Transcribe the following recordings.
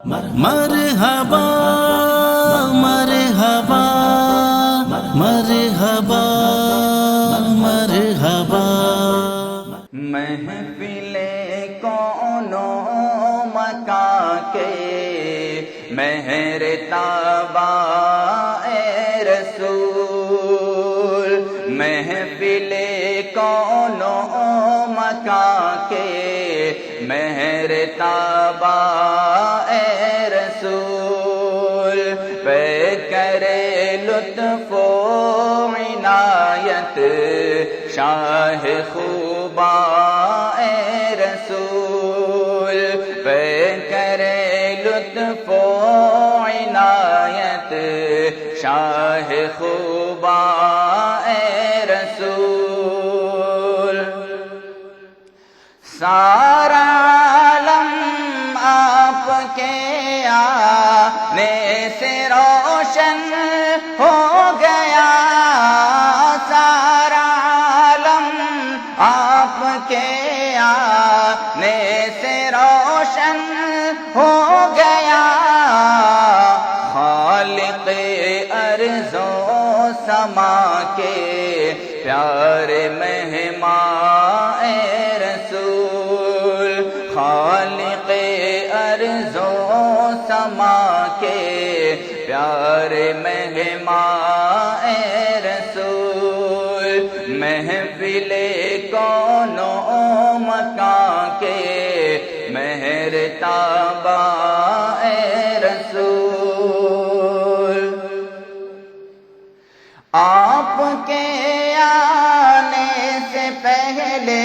مرحبا مرحبا مرحبا مرحبا محفل کون و مکان کے مہر تابا اے رسول، محفل کون و مکان کے مہر تابا اے رسول، پہ کرے لطف و عنایت شاہ خوبا اے رسول، پہ کرے لطف و عنایت شاہ خوبا اے رسول، سارا عالم آپ کے آنے سے روشن ہو گیا، سارا عالم آپ کے آنے سے روشن ہو گیا، خالق ارض و سما کے پیارے مہمان اے رسول، خالق ارض و سما کے پیارے مہمان اے رسول، محفل کون و مکان کے مہر تابا اے رسول، آپ کے آنے سے پہلے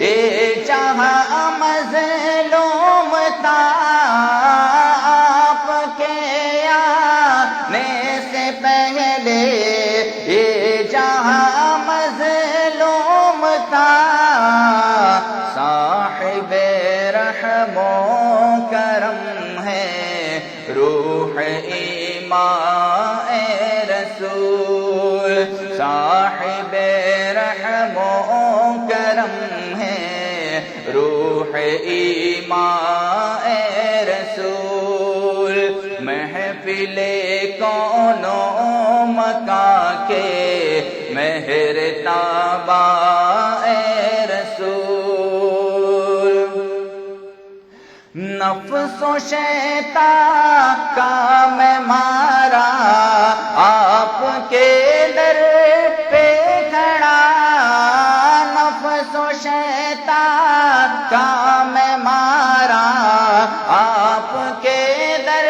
یہ جہاں مظلوم تھا، آپ کے آنے سے پہلے یہ جہاں مظلوم تھا، صاحب رحم و کرم ہے روح ایمان اے رسول، صاحب رحم و کرم ہے روح ایمان اے رسول، محفل کون و مکان کے مہر تابا اے رسول، نفس و شیطان کا میں مارا آپ کے در پہ کھڑا، نفس و شیطان کا میں مارا آپ کے در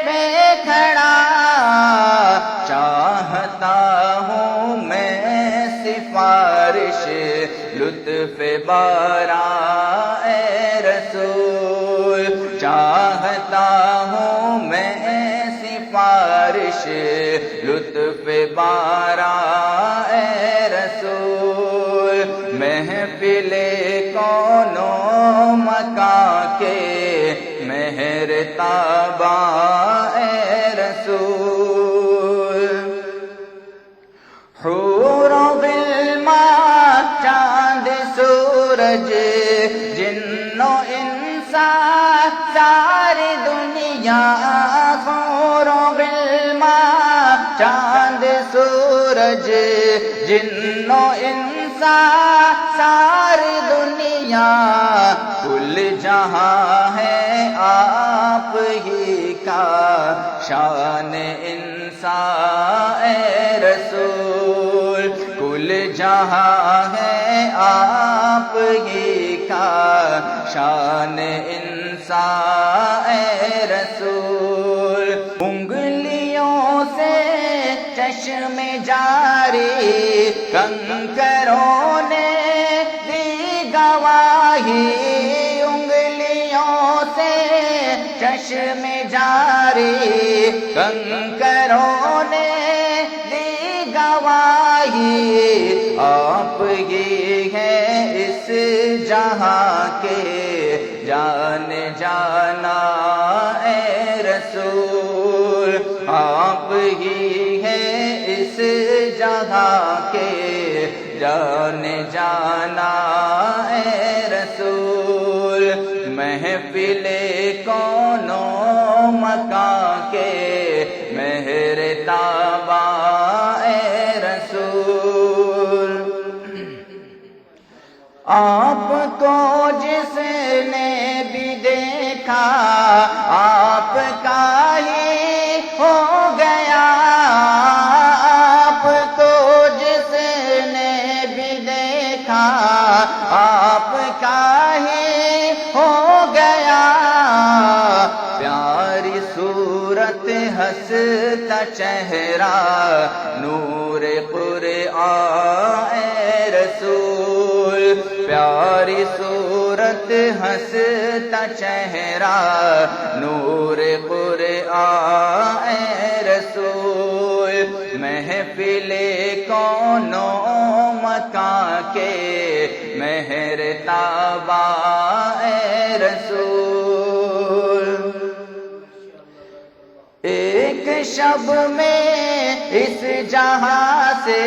پہ کھڑا، چاہتا ہوں میں سفارش لطف باران اے رسول، چاہتا ہوں میں سفارش لطف باران اے رسول، محفل کون و مکان کے مہر تابا اے رسول، حور و غلمان چاند سورج جن و انسان ساری دنیا، حور و غلمان چاند سورج جن و انسان ساری دنیا، کل جہاں ہے آپ ہی کا شان انسان اے رسول، کل جہاں ہے آپ ہی کا شان انسان اے رسول، انگلیوں سے چشم جاری کنکروں نے دی گواہی، انگلیوں سے چشم جاری کنکروں نے دی گواہی، آپ ہی ہیں اس جہاں کے جان جانا اے رسول، آپ ہی ہیں اس جہاں کے جان جانا اے رسول، محفل کونوں مکان کے مہر تابا اے رسول۔ آپ کو جس نے بھی دیکھا آپ کا ہی ہو گیا، آپ کو جس نے بھی دیکھا آپ کا ہی ہو گیا، پیاری صورت ہنستا چہرہ نور قرآن اے رسول، پیاری صورت ہنستا چہرہ نور قرآن اے رسول، محفل کون و مکان کے مہر تابا اے رسول۔ ایک شب میں اس جہاں سے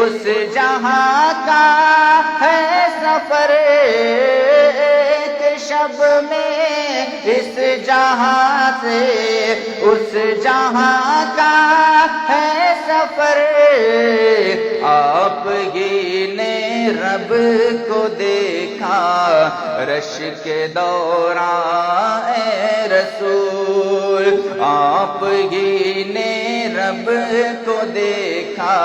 اس جہاں کا ہے سفر، ایک شب میں اس جہاں سے اس جہاں کا ہے سفر، آپ ہی نے رب کو دیکھا رش کے دوران اے رسول، آپ ہی نے رب کو دیکھا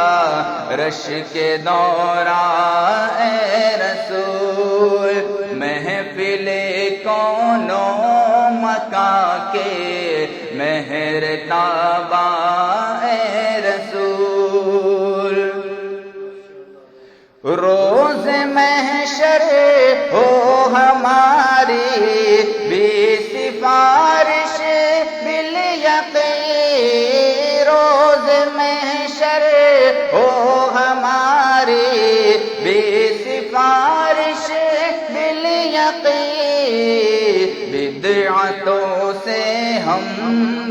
رش کے دوران اے رسول، محفل کون و مکان کے مہر تابا اے رسول۔ روز محشر ہو ہماری بھی سفارش بالیقین، روز محشر ہو ہماری بھی سفارش بالیقین، بدعتوں سے ہم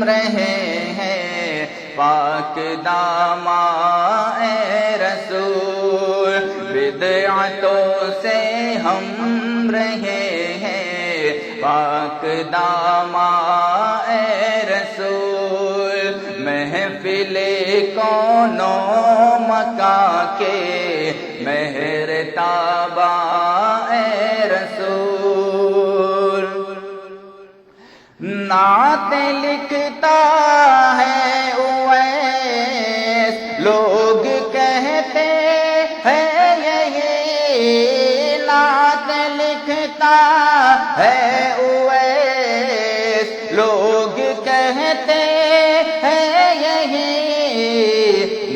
رہے ہیں پاک داماں اے رسول، بدعتوں سے ہم رہے ہیں پاک داماں اے رسول، محفل کون و مکان کے مہر تابا اے رسول۔ نعت لکھتا ہے اویس، لوگ کہتے ہیں یہی، نعت لکھتا ہے اویس، لوگ کہتے ہیں یہی،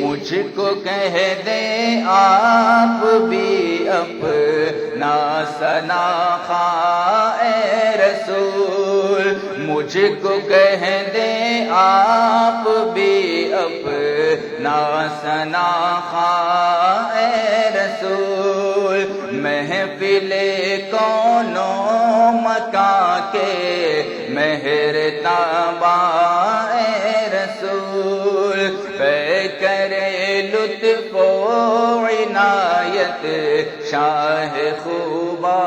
مجھ کو کہہ دے آپ بھی اپنا ثنا خواہ اے رسول، مجھ کو کہہ دے آپ بھی اپنا ثنا خواہ اے رسول، محفل کون و مکان کے مہر تابا اے رسول، پہ کرے لطف و عنایت شاہ خوبا